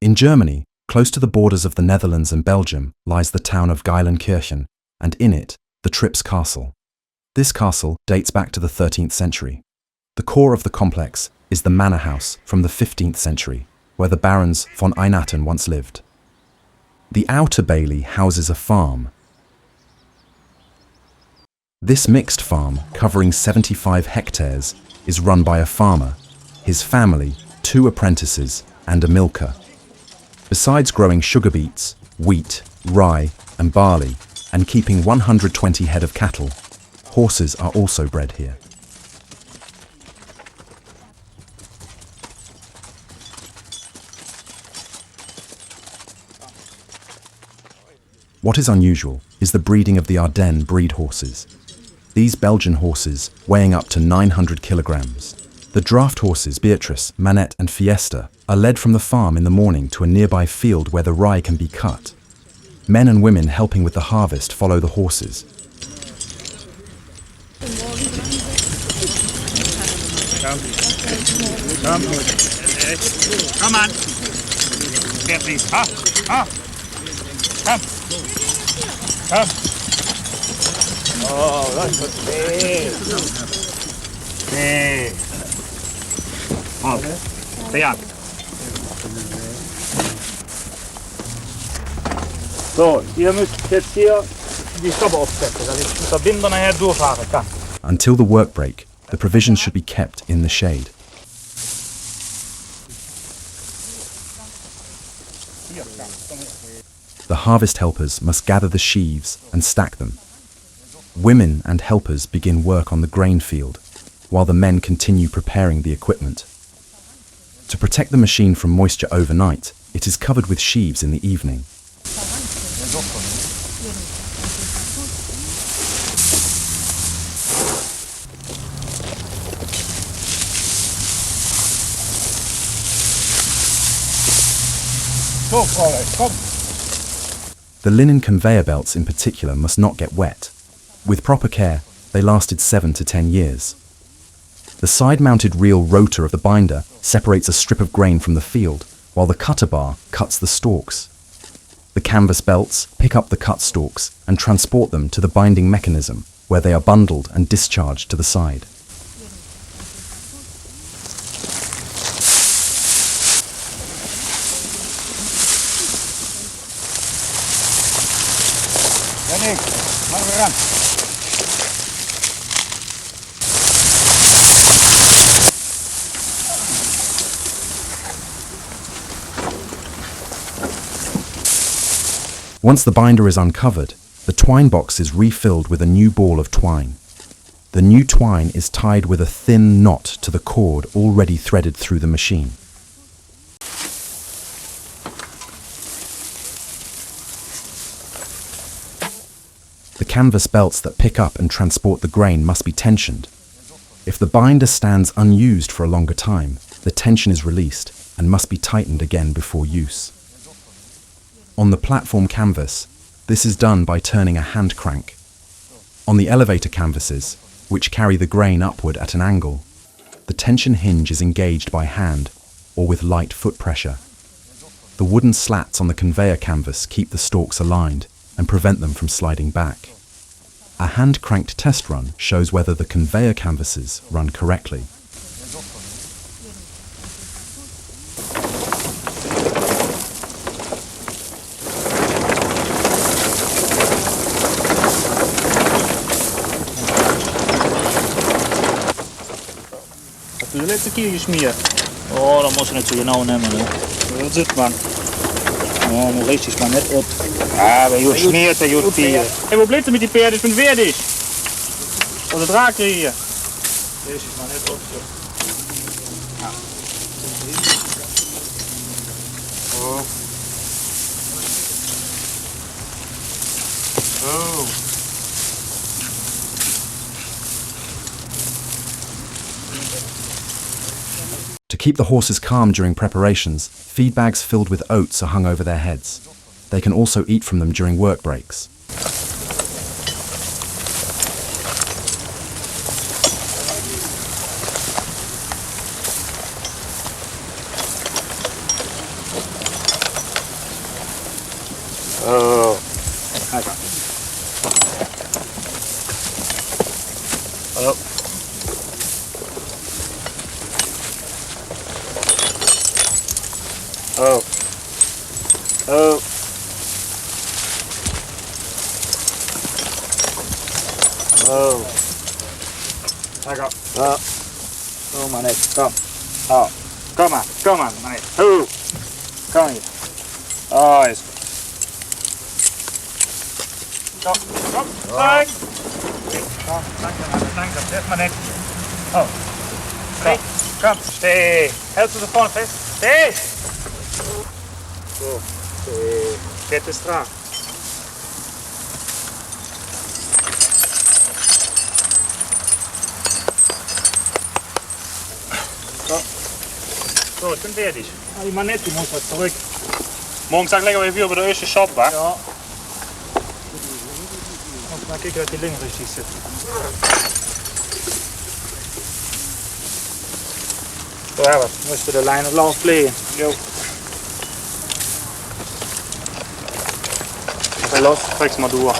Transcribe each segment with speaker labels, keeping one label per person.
Speaker 1: In Germany, close to the borders of the Netherlands and Belgium, lies the town of Geilenkirchen, and in it, the Trips Castle. This castle dates back to the 13th century. The core of the complex is the manor house from the 15th century, where the barons von Einatten once lived. The outer bailey houses a farm. This mixed farm, covering 75 hectares, is run by a farmer, his family, 2 apprentices, and a milker. Besides growing sugar beets, wheat, rye, and barley, and keeping 120 head of cattle, horses are also bred here. What is unusual is the breeding of the Ardennes breed horses. These Belgian horses, weighing up to 900 kilograms. The draft horses Beatrice, Manette and Fiesta are led from the farm in the morning to a nearby field where the rye can be cut. Men and women helping with the harvest follow the horses.
Speaker 2: Come on. Get these. Come. Come. Oh, that's good. Hey. Ja. So, ihr müsst jetzt hier die Stobbe aufsetzen, dass ich den Verbinder nachher durchfahren kann.
Speaker 1: Until the work break, the provisions should be kept in the shade. The harvest helpers must gather the sheaves and stack them. Women and helpers begin work on the grain field, while the men continue preparing the equipment. To protect the machine from moisture overnight, it is covered with sheaves in the evening. The linen conveyor belts in particular must not get wet. With proper care, they lasted 7 to 10 years. The side-mounted reel rotor of the binder separates a strip of grain from the field, while the cutter bar cuts the stalks. The canvas belts pick up the cut stalks and transport them to the binding mechanism, where they are bundled and discharged to the side. Once the binder is uncovered, the twine box is refilled with a new ball of twine. The new twine is tied with a thin knot to the cord already threaded through the machine. The canvas belts that pick up and transport the grain must be tensioned. If the binder stands unused for a longer time, the tension is released and must be tightened again before use. On the platform canvas, this is done by turning a hand crank. On the elevator canvases, which carry the grain upward at an angle, the tension hinge is engaged by hand or with light foot pressure. The wooden slats on the conveyor canvas keep the stalks aligned and prevent them from sliding back. A hand-cranked test run shows whether the conveyor canvases run correctly.
Speaker 2: Du letzte Kiel geschmiert. Oh, da muss ich nicht so genau nehmen. Ne? Das sieht man. Oh, muss richtig mal nicht ab. Ja, aber gut schmiert, der gut Kiel. Hey, wo bleibst du mit den Pferden? Ich bin fertig. Oder Drake hier. Richtig mal nicht ab. Ja. Oh. Oh.
Speaker 1: To keep the horses calm during preparations, feed bags filled with oats are hung over their heads. They can also eat from them during work breaks.
Speaker 2: Oh, kijk aan. Oh. Oh. Oh. Oh. Kijk aan. Oh. Oh, maar nee, kom. Oh. Kom maar, maar nee. Oh. Kom hier. Oh, is goed. Kom, kijk. Kom, dank, zeg maar net. Oh. Kom, stay. Heel to the front, hè. Stay. Zo, stay. Get de straat. Zo, ich bin fertig. Ah, die Manette muss was zurück. Morgen legen wir wieder über den ersten Shop, wa? Ja. Muss mal gucken, dass die Linien richtig sind. So, Herbert, musst du die Leine lang pflegen. Jo. So, los, krieg's mal durch.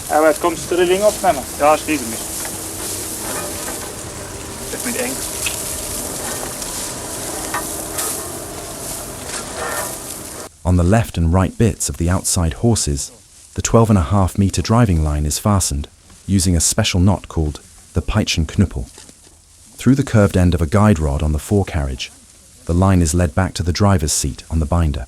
Speaker 2: Herbert, kommst du die Linien aufnehmen? Ja, ich riese mich. Das ist mit eng.
Speaker 1: On the left and right bits of the outside horses, the 12.5 meter driving line is fastened, using a special knot called the Peitschenknüppel. Through the curved end of a guide rod on the forecarriage, the line is led back to the driver's seat on the binder.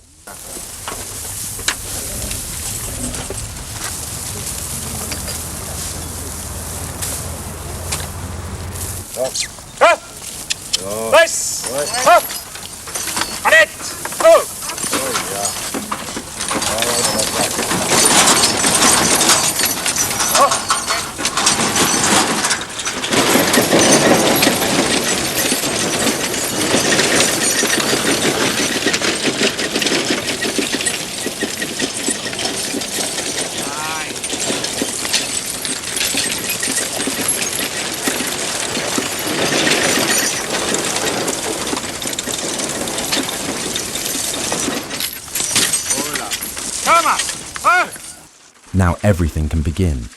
Speaker 2: Nice! Up! On it! Oh!
Speaker 1: Now everything can begin.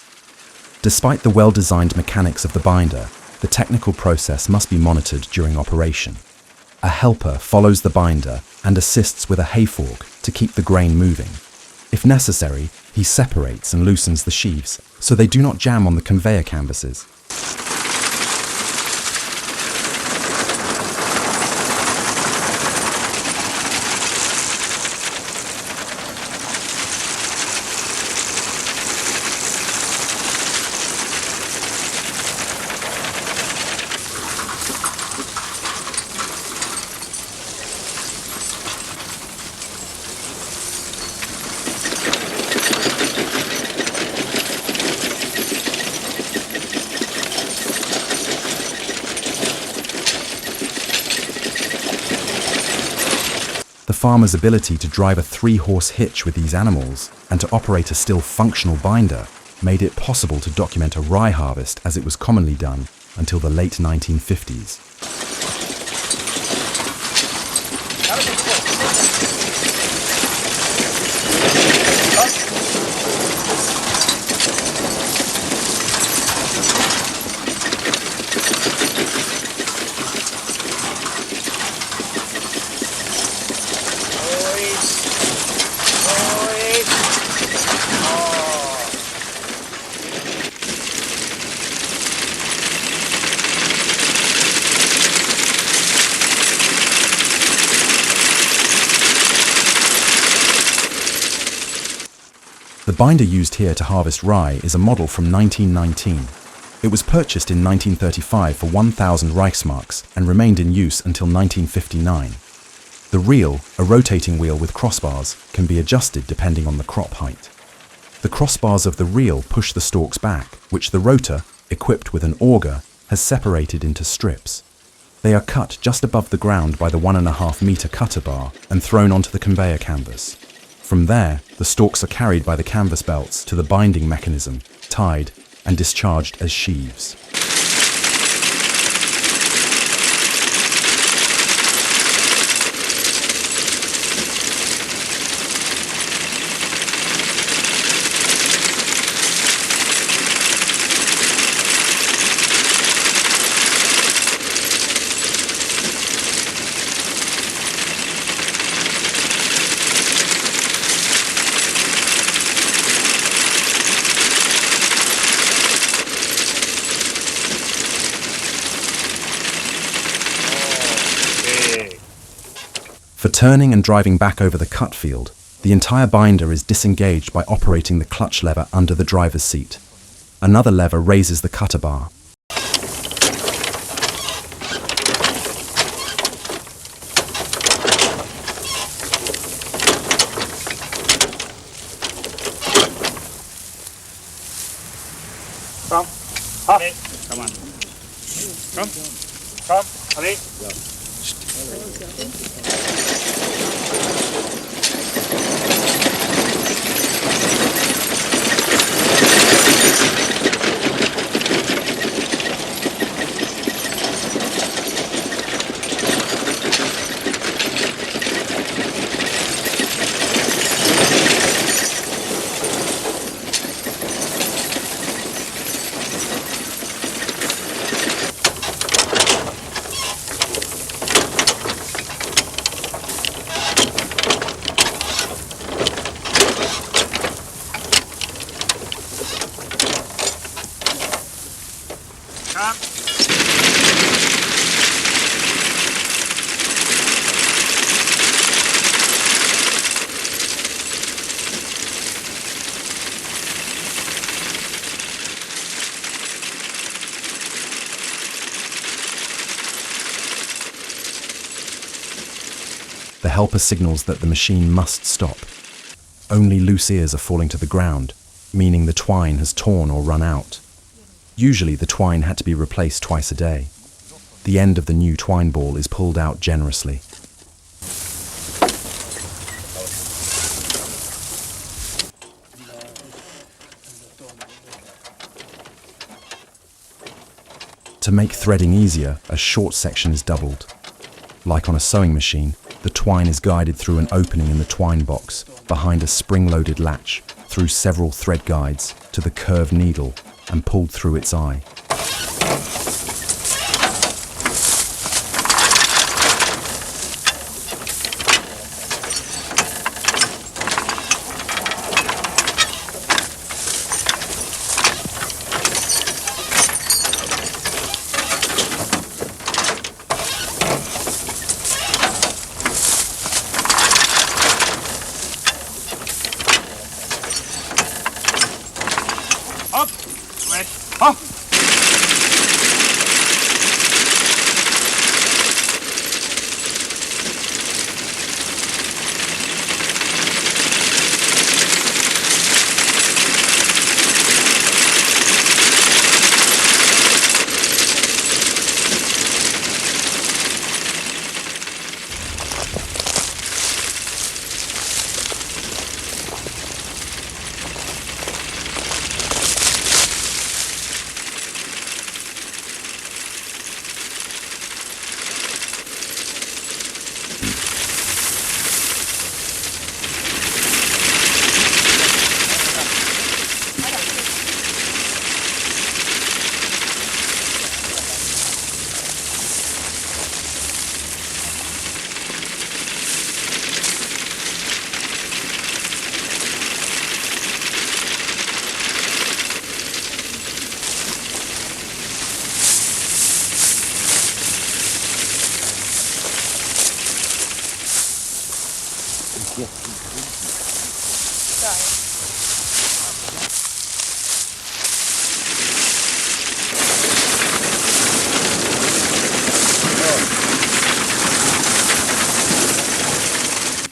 Speaker 1: Despite the well-designed mechanics of the binder, the technical process must be monitored during operation. A helper follows the binder and assists with a hay fork to keep the grain moving. If necessary, he separates and loosens the sheaves so they do not jam on the conveyor canvases. The farmer's ability to drive a 3-horse hitch with these animals and to operate a still functional binder made it possible to document a rye harvest as it was commonly done until the late 1950s. The binder used here to harvest rye is a model from 1919. It was purchased in 1935 for 1,000 Reichsmarks and remained in use until 1959. The reel, a rotating wheel with crossbars, can be adjusted depending on the crop height. The crossbars of the reel push the stalks back, which the rotor, equipped with an auger, has separated into strips. They are cut just above the ground by the 1.5 meter cutter bar and thrown onto the conveyor canvas. From there, the stalks are carried by the canvas belts to the binding mechanism, tied, and discharged as sheaves. turning and driving back over the cut field, the entire binder is disengaged by operating the clutch lever under the driver's seat. Another lever raises the cutter bar.
Speaker 2: Kom. Up. Come on. Come. Come. Hurry. Come.
Speaker 1: The helper signals that the machine must stop. Only loose ears are falling to the ground, meaning the twine has torn or run out. Usually the twine had to be replaced twice a day. The end of the new twine ball is pulled out generously. To make threading easier, a short section is doubled. Like on a sewing machine, the twine is guided through an opening in the twine box, behind a spring-loaded latch, through several thread guides, to the curved needle, and pulled through its eye.
Speaker 2: Up. Right. Up.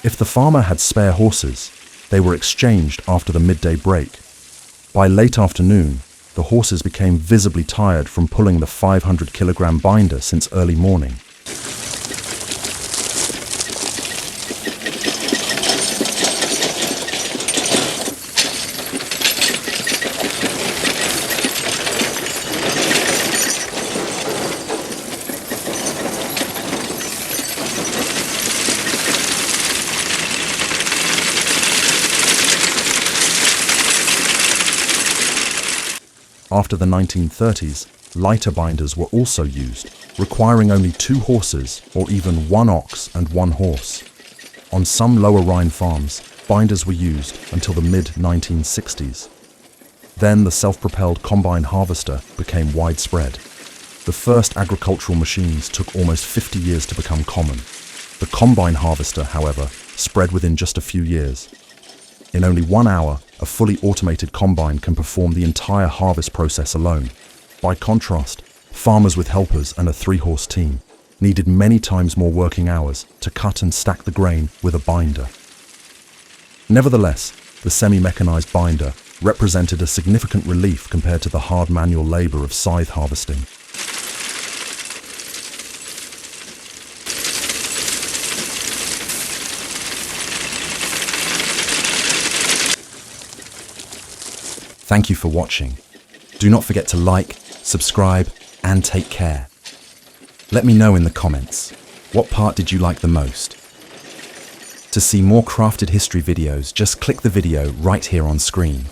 Speaker 1: If the farmer had spare horses, they were exchanged after the midday break. By late afternoon, the horses became visibly tired from pulling the 500-kilogram binder since early morning. After the 1930s, lighter binders were also used, requiring only 2 horses or even 1 ox and 1 horse. On some Lower Rhine farms, binders were used until the mid-1960s. Then the self-propelled combine harvester became widespread. The first agricultural machines took almost 50 years to become common. The combine harvester, however, spread within just a few years. In only 1 hour, a fully automated combine can perform the entire harvest process alone. By contrast, farmers with helpers and a 3-horse team needed many times more working hours to cut and stack the grain with a binder. Nevertheless, the semi-mechanized binder represented a significant relief compared to the hard manual labor of scythe harvesting. Thank you for watching. Do not forget to like, subscribe, and take care. Let me know in the comments, what part did you like the most? To see more crafted history videos, just click the video right here on screen.